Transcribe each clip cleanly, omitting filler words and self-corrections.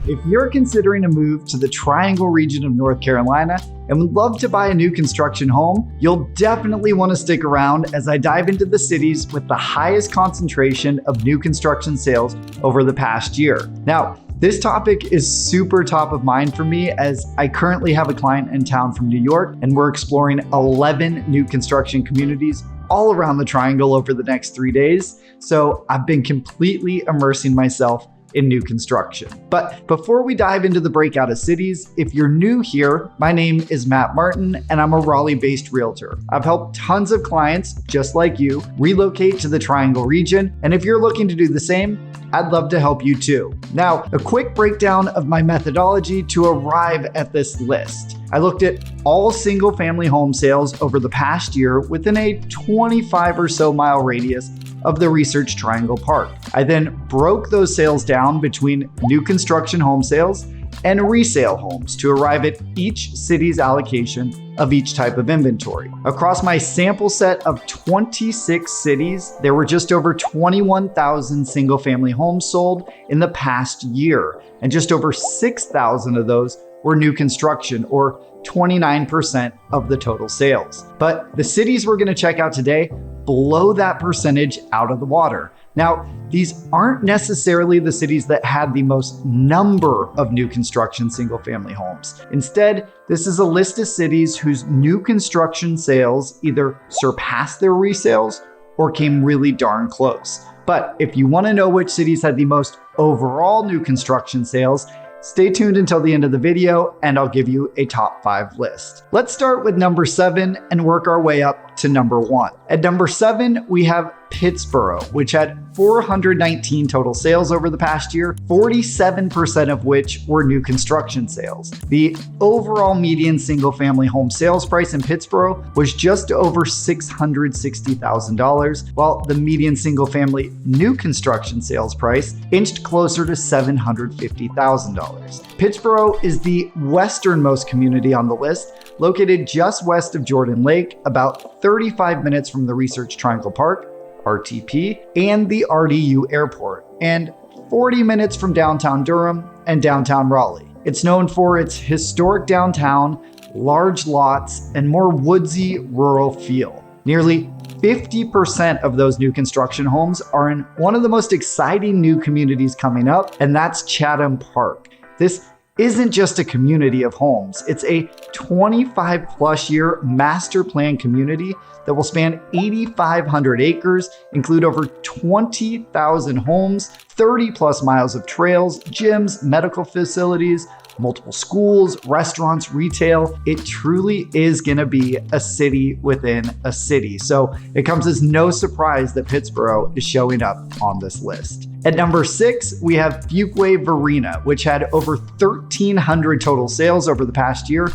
If you're considering a move to the Triangle region of North Carolina and would love to buy a new construction home, you'll definitely want to stick around as I dive into the cities with the highest concentration of new construction sales over the past year. Now, this topic is super top of mind for me as I currently have a client in town from New York and we're exploring 11 new construction communities all around the Triangle over the next 3 days. So I've been completely immersing myself in new construction. But before we dive into the breakout of cities, if you're new here, my name is Matt Martin and I'm a Raleigh-based realtor. I've helped tons of clients just like you relocate to the Triangle region. And if you're looking to do the same, I'd love to help you too. Now, a quick breakdown of my methodology to arrive at this list. I looked at all single family home sales over the past year within a 25 or so mile radius of the Research Triangle Park. I then broke those sales down between new construction home sales and resale homes to arrive at each city's allocation of each type of inventory. Across my sample set of 26 cities, there were just over 21,000 single family homes sold in the past year, and just over 6,000 of those were new construction, or 29% of the total sales. But the cities we're gonna check out today blow that percentage out of the water. Now, these aren't necessarily the cities that had the most number of new construction single family homes. Instead, this is a list of cities whose new construction sales either surpassed their resales or came really darn close. But if you wanna know which cities had the most overall new construction sales, stay tuned until the end of the video and I'll give you a top 5 list. Let's start with number 7 and work our way up to number 1. At number 7, we have Pittsboro, which had 419 total sales over the past year, 47% of which were new construction sales. The overall median single family home sales price in Pittsboro was just over $660,000, while the median single family new construction sales price inched closer to $750,000. Pittsboro is the westernmost community on the list, located just west of Jordan Lake, about 35 minutes from the Research Triangle Park, RTP, and the RDU Airport, and 40 minutes from downtown Durham and downtown Raleigh. It's known for its historic downtown, large lots, and more woodsy rural feel. Nearly 50% of those new construction homes are in one of the most exciting new communities coming up, and that's Chatham Park. This isn't just a community of homes. It's a 25 plus year master plan community that will span 8,500 acres, include over 20,000 homes, 30 plus miles of trails, gyms, medical facilities, multiple schools, restaurants, retail. It truly is gonna be a city within a city. So it comes as no surprise that Pittsboro is showing up on this list. At number 6, we have Fuquay-Varina, which had over 1,300 total sales over the past year,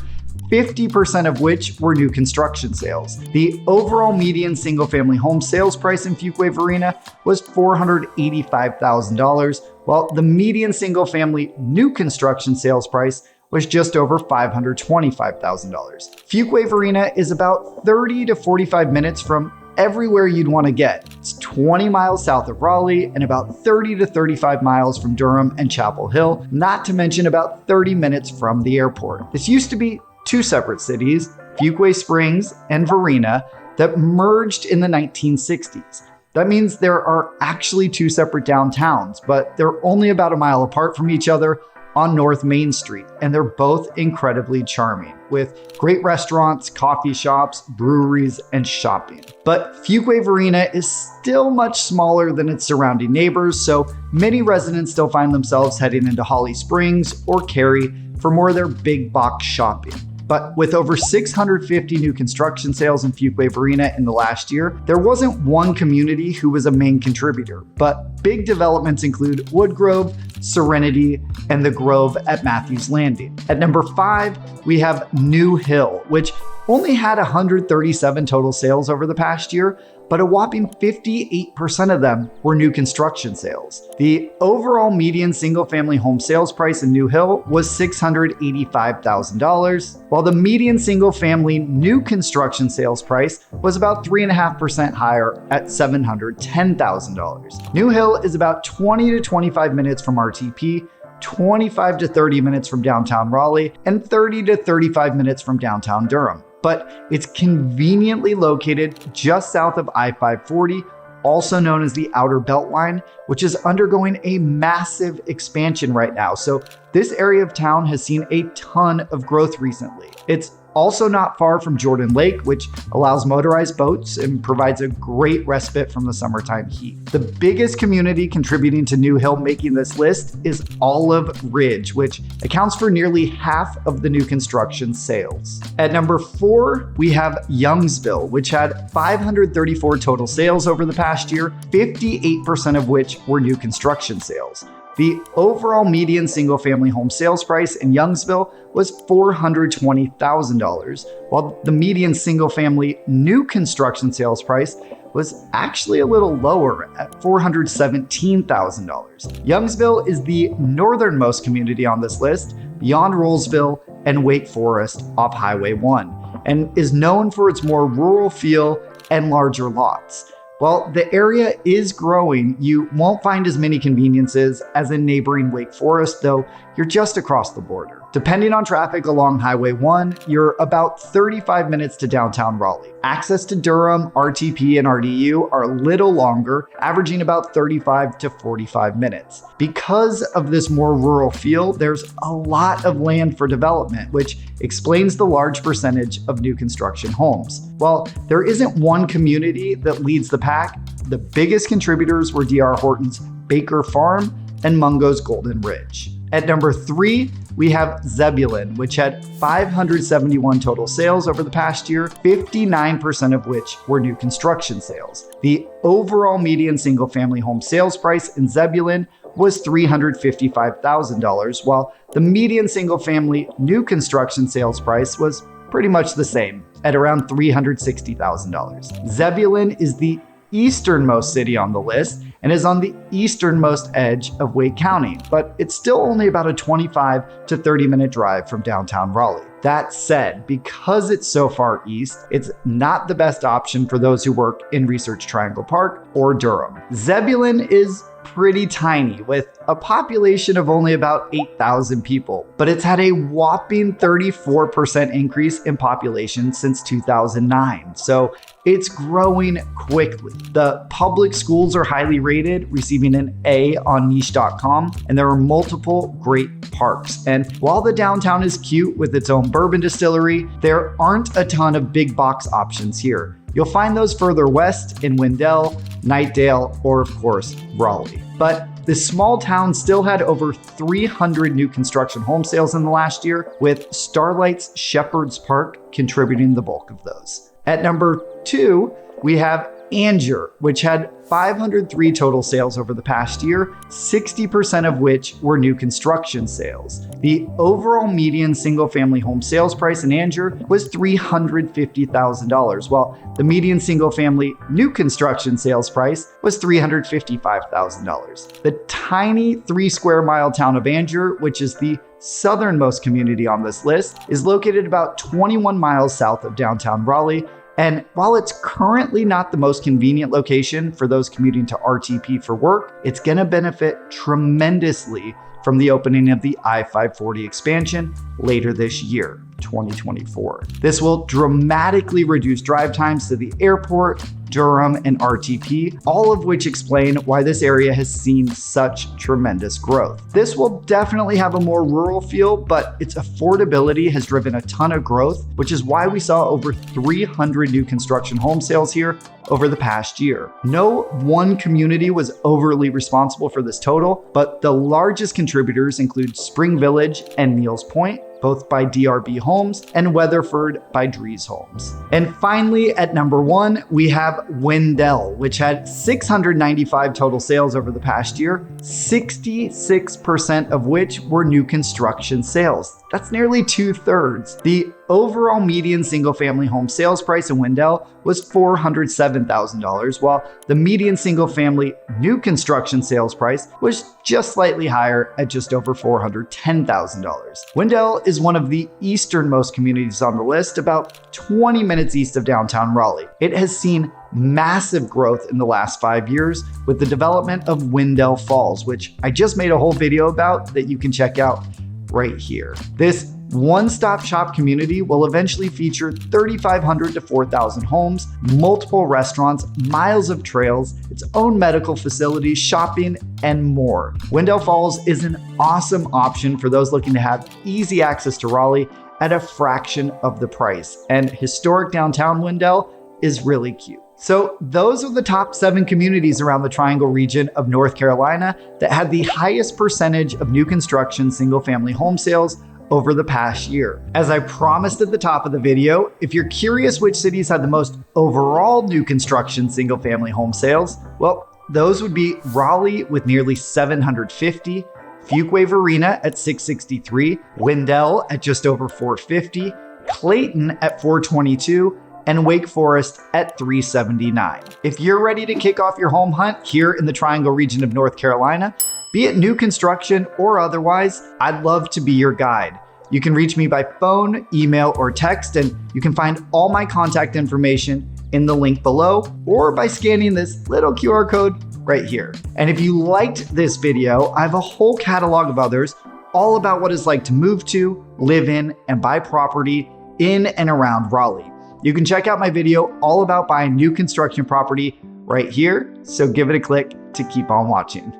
50% of which were new construction sales. The overall median single family home sales price in Fuquay-Varina was $485,000, while the median single family new construction sales price was just over $525,000. Fuquay-Varina is about 30 to 45 minutes from everywhere you'd want to get. It's 20 miles south of Raleigh and about 30 to 35 miles from Durham and Chapel Hill, not to mention about 30 minutes from the airport. This used to be 2 separate cities, Fuquay Springs and Varina, that merged in the 1960s. That means there are actually 2 separate downtowns, but they're only about a mile apart from each other on North Main Street, and they're both incredibly charming, with great restaurants, coffee shops, breweries, and shopping. But Fuquay-Varina is still much smaller than its surrounding neighbors, so many residents still find themselves heading into Holly Springs or Cary for more of their big box shopping. But with over 650 new construction sales in Fuquay-Varina in the last year, there wasn't one community who was a main contributor, but big developments include Woodgrove, Serenity, and the Grove at Matthews Landing. At number 5, we have New Hill, which only had 137 total sales over the past year, but a whopping 58% of them were new construction sales. The overall median single-family home sales price in New Hill was $685,000, while the median single-family new construction sales price was about 3.5% higher at $710,000. New Hill is about 20 to 25 minutes from RTP, 25 to 30 minutes from downtown Raleigh, and 30 to 35 minutes from downtown Durham. But it's conveniently located just south of I-540, also known as the Outer Beltline, which is undergoing a massive expansion right now. So this area of town has seen a ton of growth recently. It's also not far from Jordan Lake, which allows motorized boats and provides a great respite from the summertime heat. The biggest community contributing to New Hill making this list is Olive Ridge, which accounts for nearly half of the new construction sales. At number 4, we have Youngsville, which had 534 total sales over the past year, 58% of which were new construction sales. The overall median single-family home sales price in Youngsville was $420,000, while the median single-family new construction sales price was actually a little lower at $417,000. Youngsville is the northernmost community on this list, beyond Rollsville and Wake Forest off Highway 1, and is known for its more rural feel and larger lots. While the area is growing, you won't find as many conveniences as in neighboring Wake Forest, though you're just across the border. Depending on traffic along Highway 1, you're about 35 minutes to downtown Raleigh. Access to Durham, RTP, and RDU are a little longer, averaging about 35 to 45 minutes. Because of this more rural feel, there's a lot of land for development, which explains the large percentage of new construction homes. While there isn't one community that leads the pack, the biggest contributors were D.R. Horton's Baker Farm and Mungo's Golden Ridge. At number 3, we have Zebulon, which had 571 total sales over the past year, 59% of which were new construction sales. The overall median single-family home sales price in Zebulon was $355,000, while the median single-family new construction sales price was pretty much the same at around $360,000. Zebulon is the easternmost city on the list and is on the easternmost edge of Wake County, but it's still only about a 25 to 30 minute drive from downtown Raleigh. That said, because it's so far east, it's not the best option for those who work in Research Triangle Park or Durham. Zebulon is pretty tiny with a population of only about 8,000 people, but it's had a whopping 34% increase in population since 2009. So it's growing quickly. The public schools are highly rated, receiving an A on niche.com, and there are multiple great parks. And while the downtown is cute with its own bourbon distillery, there aren't a ton of big box options here. You'll find those further west in Wendell, Knightdale, or of course, Raleigh. But this small town still had over 300 new construction home sales in the last year, with Starlight's Shepherd's Park contributing the bulk of those. At number 2, we have Angier, which had 503 total sales over the past year, 60% of which were new construction sales. The overall median single-family home sales price in Angier was $350,000, while the median single-family new construction sales price was $355,000. The tiny 3-square-mile town of Angier, which is the southernmost community on this list, is located about 21 miles south of downtown Raleigh. And while it's currently not the most convenient location for those commuting to RTP for work, it's going to benefit tremendously from the opening of the I-540 expansion later this year, 2024. This will dramatically reduce drive times to the airport, Durham, and RTP, all of which explain why this area has seen such tremendous growth. This will definitely have a more rural feel, but its affordability has driven a ton of growth, which is why we saw over 300 new construction home sales here over the past year. No one community was overly responsible for this total, but the largest contributors include Spring Village and Neils Point, both by DRB Homes, and Weatherford by Dries Homes. And finally, at number 1, we have Wendell, which had 695 total sales over the past year, 66% of which were new construction sales. That's nearly 2/3. The overall median single-family home sales price in Wendell was $407,000, while the median single-family new construction sales price was just slightly higher at just over $410,000. Wendell is one of the easternmost communities on the list, about 20 minutes east of downtown Raleigh. It has seen massive growth in the last 5 years with the development of Wendell Falls, which I just made a whole video about that you can check out right here. This one-stop shop community will eventually feature 3,500 to 4,000 homes, multiple restaurants, miles of trails, its own medical facilities, shopping, and more. Wendell Falls is an awesome option for those looking to have easy access to Raleigh at a fraction of the price. And historic downtown Wendell is really cute. So those are the top 7 communities around the Triangle region of North Carolina that had the highest percentage of new construction single-family home sales over the past year. As I promised at the top of the video, if you're curious which cities had the most overall new construction single-family home sales, well, those would be Raleigh with nearly 750, Fuquay-Varina at 663, Wendell at just over 450, Clayton at 422, and Wake Forest at 379. If you're ready to kick off your home hunt here in the Triangle region of North Carolina, be it new construction or otherwise, I'd love to be your guide. You can reach me by phone, email, or text, and you can find all my contact information in the link below or by scanning this little QR code right here. And if you liked this video, I have a whole catalog of others all about what it's like to move to, live in, and buy property in and around Raleigh. You can check out my video all about buying new construction property right here, so give it a click to keep on watching.